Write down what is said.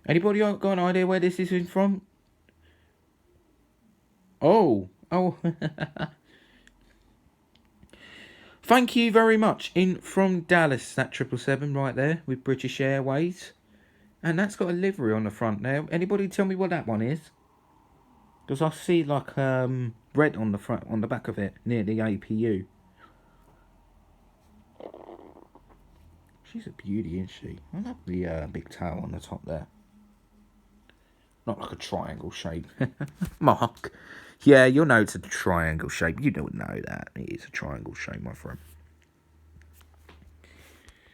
Anybody got an idea where this is from? Oh. Thank you very much. In from Dallas, that 777 right there with British Airways. And that's got a livery on the front now. Anybody tell me what that one is? Because I see like red on the front, on the back of it, near the APU. She's a beauty, isn't she? I love the big tail on the top there. Not like a triangle shape. Mark. Yeah, you'll know it's a triangle shape. You don't know that. It is a triangle shape, my friend.